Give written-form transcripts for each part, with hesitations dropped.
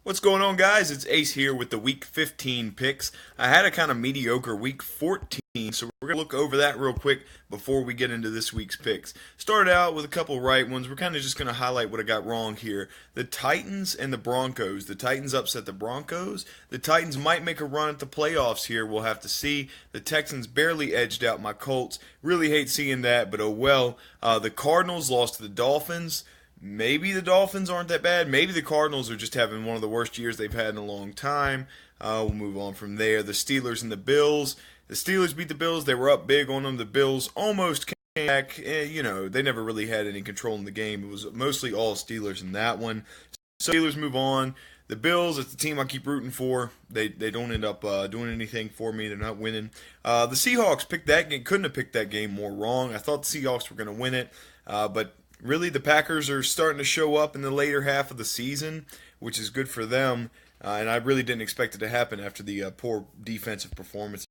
What's going on, guys? It's Ace here with the Week 15 picks. I had a kind of mediocre Week 14, so we're going to look over that real quick before we get into this week's picks. Started out with a couple right ones. We're kind of just going to highlight what I got wrong here. The Titans and the Broncos. The Titans upset the Broncos. The Titans might make a run at the playoffs here. We'll have to see. The Texans barely edged out my Colts. Really hate seeing that, but oh well. The Cardinals lost to the Dolphins. Maybe the Dolphins aren't that bad. Maybe the Cardinals are just having one of the worst years they've had in a long time. We'll move on from there. The Steelers and the Bills. The Steelers beat the Bills. They were up big on them. The Bills almost came back. They never really had any control in the game. It was mostly all Steelers in that one. So Steelers move on. The Bills, it's the team I keep rooting for. They don't end up doing anything for me. They're not winning. The Seahawks picked that game. Couldn't have picked that game more wrong. I thought the Seahawks were going to win it, but really, the Packers are starting to show up in the later half of the season, which is good for them. And I really didn't expect it to happen after the poor defensive performance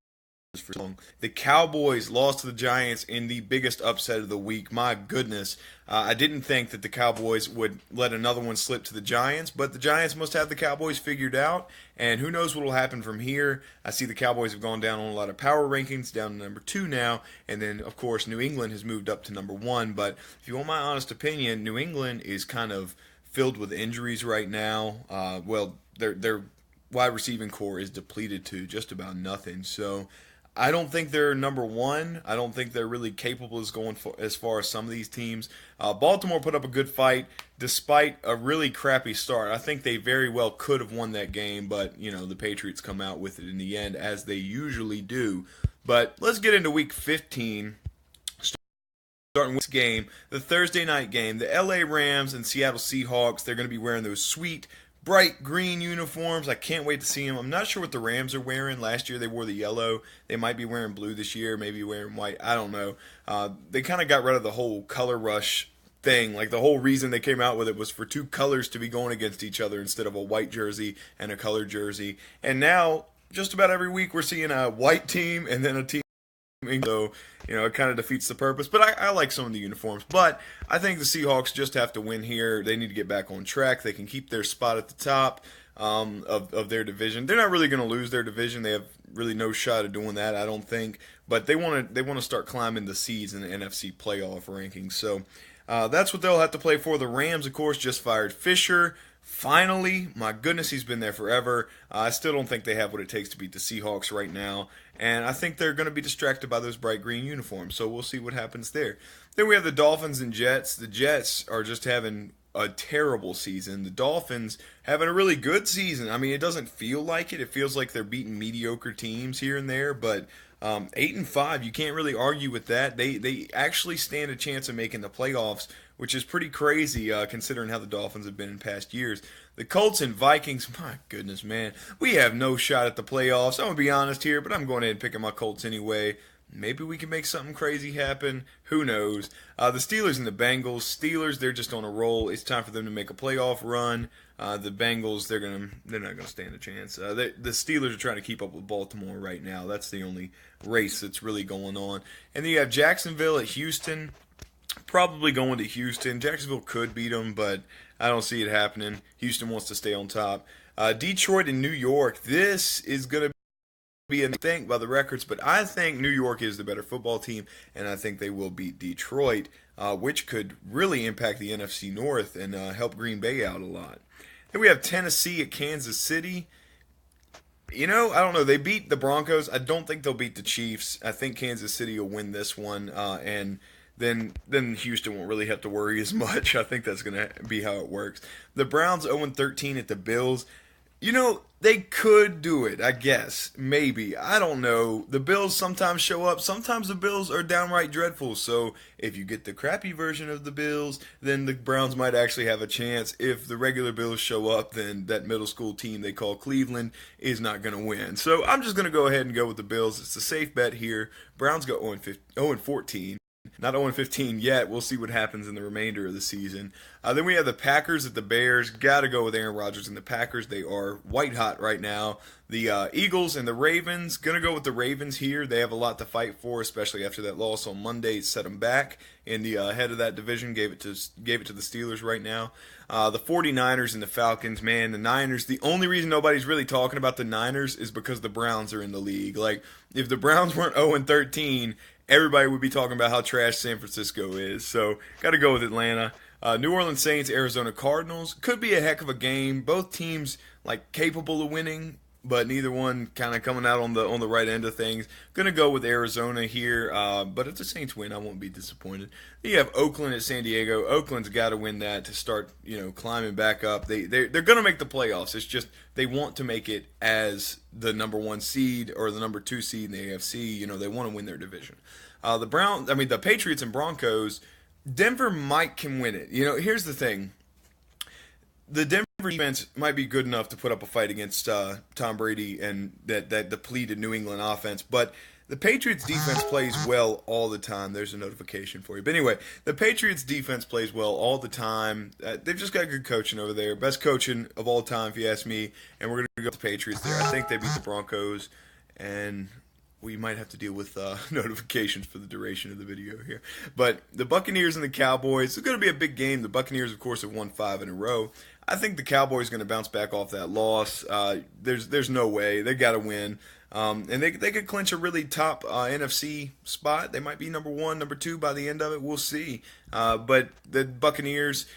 for so long. The Cowboys lost to the Giants in the biggest upset of the week. My goodness. I didn't think that the Cowboys would let another one slip to the Giants, but the Giants must have the Cowboys figured out, and who knows what will happen from here. I see the Cowboys have gone down on a lot of power rankings, down to number 2 now, and then, of course, New England has moved up to number 1, but if you want my honest opinion, New England is kind of filled with injuries right now. Their wide receiving core is depleted to just about nothing, so I don't think they're number 1. I don't think they're really capable as far as some of these teams. Baltimore put up a good fight despite a really crappy start. I think they very well could have won that game, but the Patriots come out with it in the end, as they usually do. But let's get into Week 15. Starting with this game, the Thursday night game, the LA Rams and Seattle Seahawks. They're going to be wearing those sweet bright green uniforms. I can't wait to see them. I'm not sure what the Rams are wearing. Last year they wore the yellow. They might be wearing blue this year, maybe wearing white. I don't know. They kind of got rid of the whole color rush thing. Like, the whole reason they came out with it was for two colors to be going against each other instead of a white jersey and a colored jersey. And now, just about every week, we're seeing a white team and then a team. So, it kind of defeats the purpose. But I like some of the uniforms. But I think the Seahawks just have to win here. They need to get back on track. They can keep their spot at the top of their division. They're not really going to lose their division. They have really no shot of doing that, I don't think. But they want to start climbing the seeds in the NFC playoff rankings. So that's what they'll have to play for. The Rams, of course, just fired Fisher. Finally, my goodness, he's been there forever. I still don't think they have what it takes to beat the Seahawks right now, and I think they're going to be distracted by those bright green uniforms, so we'll see what happens there. Then we have the Dolphins and Jets. The Jets are just having a terrible season. The Dolphins having a really good season. I mean, it doesn't feel like it. It feels like they're beating mediocre teams here and there, but 8-5, you can't really argue with that. They actually stand a chance of making the playoffs, which is pretty crazy considering how the Dolphins have been in past years. The Colts and Vikings, my goodness, man, we have no shot at the playoffs. I'm going to be honest here, but I'm going ahead and picking my Colts anyway. Maybe we can make something crazy happen. Who knows? The Steelers and the Bengals. Steelers, they're just on a roll. It's time for them to make a playoff run. The Bengals, they're not gonna stand a chance. The Steelers are trying to keep up with Baltimore right now. That's the only race that's really going on. And then you have Jacksonville at Houston. Probably going to Houston. Jacksonville could beat them, but I don't see it happening. Houston wants to stay on top. Detroit and New York. This is going to be a thing by the records, but I think New York is the better football team, and I think they will beat Detroit, which could really impact the NFC North and help Green Bay out a lot. Then we have Tennessee at Kansas City. I don't know. They beat the Broncos. I don't think they'll beat the Chiefs. I think Kansas City will win this one, and then Houston won't really have to worry as much. I think that's going to be how it works. The Browns 0-13 at the Bills. They could do it, I guess. Maybe. I don't know. The Bills sometimes show up. Sometimes the Bills are downright dreadful. So if you get the crappy version of the Bills, then the Browns might actually have a chance. If the regular Bills show up, then that middle school team they call Cleveland is not going to win. So I'm just going to go ahead and go with the Bills. It's a safe bet here. Browns go 0-14. Not 0-15 yet. We'll see what happens in the remainder of the season. Then we have the Packers at the Bears. Got to go with Aaron Rodgers and the Packers. They are white hot right now. The Eagles and the Ravens. Going to go with the Ravens here. They have a lot to fight for, especially after that loss on Monday. It set them back. And the head of that division gave it to the Steelers right now. The 49ers and the Falcons. Man, the Niners. The only reason nobody's really talking about the Niners is because the Browns are in the league. Like, if the Browns weren't 0-13, everybody would be talking about how trash San Francisco is. So, got to go with Atlanta. New Orleans Saints, Arizona Cardinals. Could be a heck of a game. Both teams, like, capable of winning, but neither one kind of coming out on the right end of things. Gonna go with Arizona here, but if the Saints win, I won't be disappointed. Then you have Oakland at San Diego. Oakland's got to win that to start, climbing back up. They're gonna make the playoffs. It's just they want to make it as the number 1 seed or the number 2 seed in the AFC. They want to win their division. The Patriots and Broncos. Denver can win it. Here's the thing. The Denver defense might be good enough to put up a fight against Tom Brady and that depleted New England offense, but the Patriots defense plays well all the time. There's a notification for you. But anyway, the Patriots defense plays well all the time. They've just got good coaching over there. Best coaching of all time, if you ask me, and we're going to go with the Patriots there. I think they beat the Broncos, and we might have to deal with notifications for the duration of the video here. But the Buccaneers and the Cowboys, it's going to be a big game. The Buccaneers, of course, have won 5 in a row. I think the Cowboys are going to bounce back off that loss. There's no way. They got to win. And they could clinch a really top NFC spot. They might be number 1, number 2 by the end of it. We'll see. But the Buccaneers,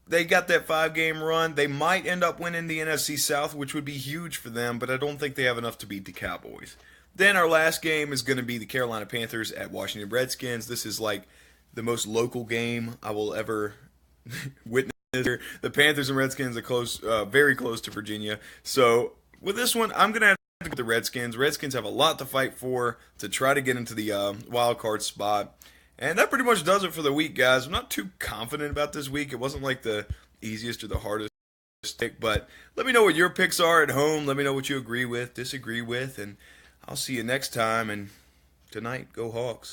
they got that 5-game run. They might end up winning the NFC South, which would be huge for them, but I don't think they have enough to beat the Cowboys. Then our last game is going to be the Carolina Panthers at Washington Redskins. This is like the most local game I will ever witness. The Panthers and Redskins are close, very close to Virginia. So with this one, I'm going to have to go with the Redskins. Redskins have a lot to fight for to try to get into the wild card spot. And that pretty much does it for the week, guys. I'm not too confident about this week. It wasn't like the easiest or the hardest pick, but let me know what your picks are at home. Let me know what you agree with, disagree with, and I'll see you next time. And tonight, go Hawks.